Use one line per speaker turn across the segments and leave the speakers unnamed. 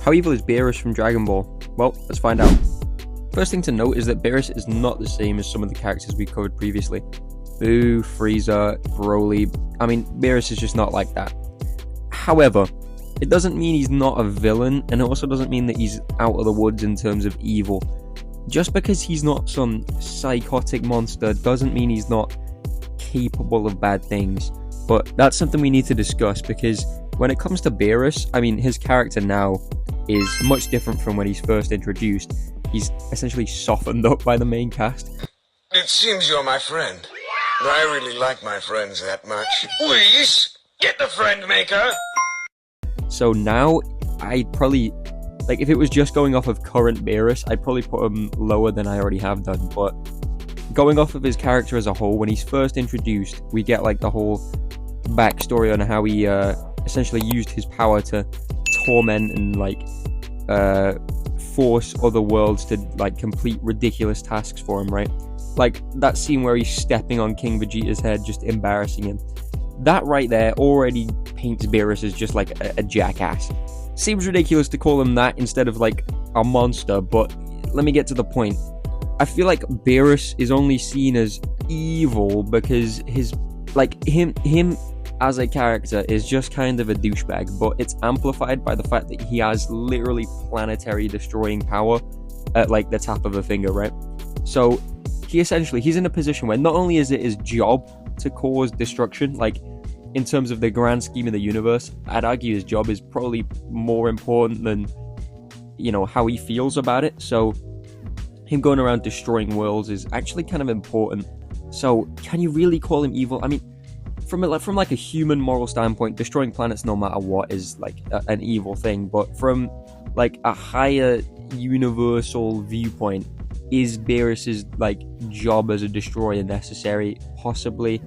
How evil is Beerus from Dragon Ball? Well, let's find out. First thing to note is that Beerus is not the same as some of the characters we covered previously. Boo, Frieza, Broly. I mean, Beerus is just not like that. However, it doesn't mean he's not a villain, and it also doesn't mean that he's out of the woods in terms of evil. Just because he's not some psychotic monster doesn't mean he's not capable of bad things. But that's something we need to discuss, because when it comes to Beerus, I mean, his character now is much different from when he's first introduced. He's essentially softened up by the main cast.
It seems you're my friend. I really like my friends that much. Please, get the friend maker!
So now, I'd probably, like, if it was just going off of current Beerus, I'd probably put him lower than I already have done, but going off of his character as a whole, when he's first introduced, we get, like, the whole backstory on how he, essentially used his power to torment and, like, force other worlds to, like, complete ridiculous tasks for him, right? Like, that scene where he's stepping on King Vegeta's head, just embarrassing him. That right there already paints Beerus as just, like, a jackass. Seems ridiculous to call him that instead of, like, a monster, but let me get to the point. I feel like Beerus is only seen as evil because him as a character is just kind of a douchebag, but it's amplified by the fact that he has literally planetary destroying power at, like, the tap of a finger, right? So he's in a position where not only is it his job to cause destruction, like, in terms of the grand scheme of the universe, I'd argue his job is probably more important than, you know, how he feels about it. So him going around destroying worlds is actually kind of important. So can you really call him evil? I mean, from like a human moral standpoint, destroying planets no matter what is, like, an evil thing. But from, like, a higher universal viewpoint, is Beerus's, like, job as a destroyer necessary? Possibly.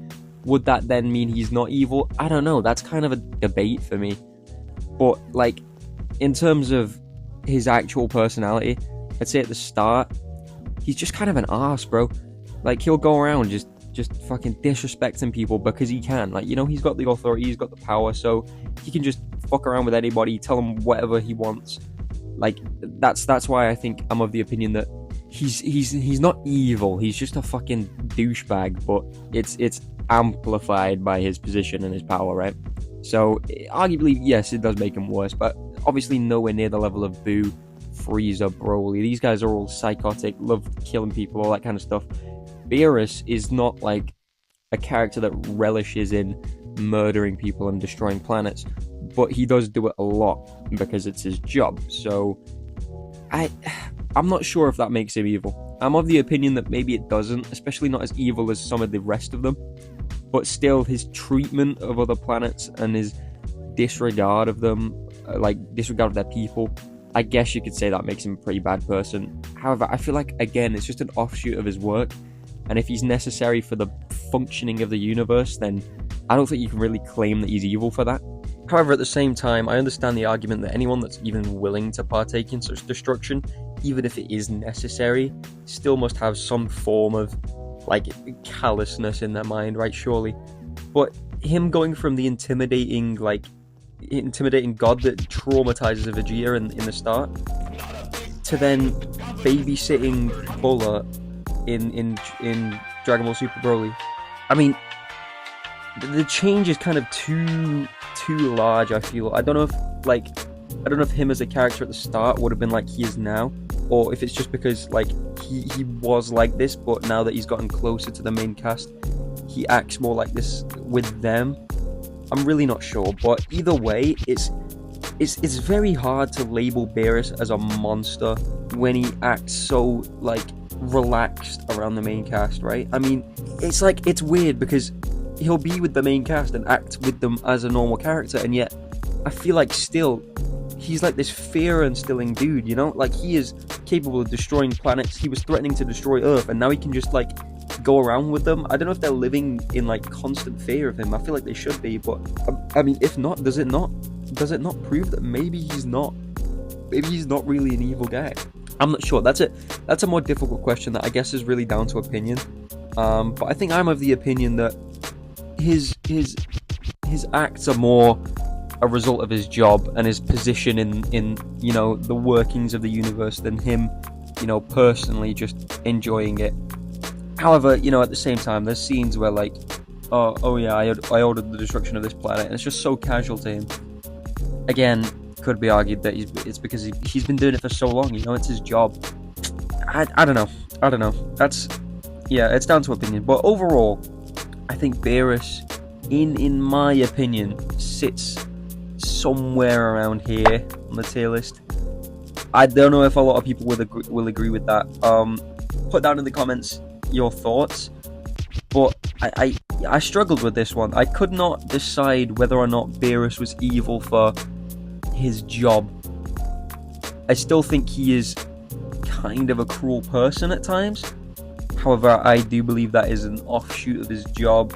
Would that then mean he's not evil? I don't know. That's kind of a debate for me. But, like, in terms of his actual personality, I'd say at the start, he's just kind of an arse, bro. Like, he'll go around just fucking disrespecting people because he can. Like, you know, he's got the authority, he's got the power, so he can just fuck around with anybody, tell them whatever he wants. Like, that's why I think I'm of the opinion that he's not evil. He's just a fucking douchebag, but it's amplified by his position and his power, right? So arguably, yes, it does make him worse, but obviously nowhere near the level of Boo, Frieza, Broly. These guys are all psychotic, love killing people, all that kind of stuff. Beerus is not like a character that relishes in murdering people and destroying planets, but he does do it a lot because it's his job. So I'm not sure if that makes him evil. I'm of the opinion that maybe it doesn't, especially not as evil as some of the rest of them. But still, his treatment of other planets and his disregard of them, like disregard of their people, I guess you could say that makes him a pretty bad person. However, I feel like, again, it's just an offshoot of his work. And if he's necessary for the functioning of the universe, then I don't think you can really claim that he's evil for that. However, at the same time, I understand the argument that anyone that's even willing to partake in such destruction, even if it is necessary, still must have some form of, like, callousness in their mind, right? Surely. But him going from the intimidating god that traumatizes a Vegeta in the start, to then babysitting Bulla in Dragon Ball Super Broly. I mean, the change is kind of too large, I feel. I don't know if him as a character at the start would have been like he is now, or if it's just because, like, he was like this, but now that he's gotten closer to the main cast, he acts more like this with them. I'm really not sure, but either way, it's very hard to label Beerus as a monster when he acts so, like, relaxed around the main cast, right? I mean, it's weird because he'll be with the main cast and act with them as a normal character, and yet I feel like still he's like this fear-instilling dude, you know? Like, he is capable of destroying planets. He was threatening to destroy Earth, and now he can just, like, go around with them. I don't know if they're living in, like, constant fear of him. I feel like they should be, but I mean, if not, does it not prove that maybe he's not really an evil guy? I'm not sure. That's a more difficult question that I guess is really down to opinion. But I think I'm of the opinion that his acts are more a result of his job and his position in you know, the workings of the universe than him, you know, personally just enjoying it. However, you know, at the same time, there's scenes where, like, oh yeah, I ordered the destruction of this planet, and it's just so casual to him. Again, could be argued that it's because he's been doing it for so long, you know, it's his job. I don't know. That's, yeah, it's down to opinion. But overall, I think Beerus, in my opinion, sits somewhere around here on the tier list. I don't know if a lot of people will agree with that. Put down in the comments your thoughts. But I struggled with this one. I could not decide whether or not Beerus was evil for his job. I still think he is kind of a cruel person at times. However, I do believe that is an offshoot of his job.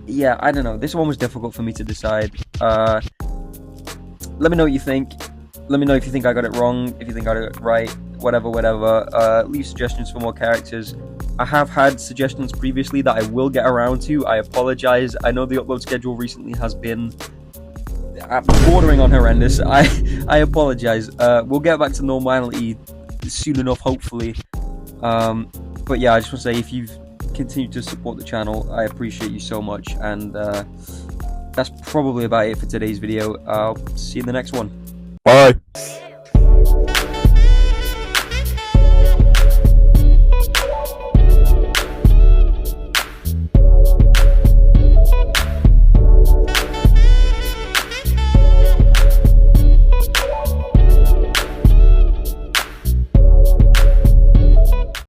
Yeah, I don't know. This one was difficult for me to decide. Let me know what you think. Let me know if you think I got it wrong, if you think I got it right, whatever. Leave suggestions for more characters. I have had suggestions previously that I will get around to. I apologize. I know the upload schedule recently has been bordering on horrendous. I apologize. We'll get back to normality soon enough, hopefully. But yeah, I just want to say, if you've continued to support the channel, I appreciate you so much. And that's probably about it for today's video. I'll see you in the next one.
Bye.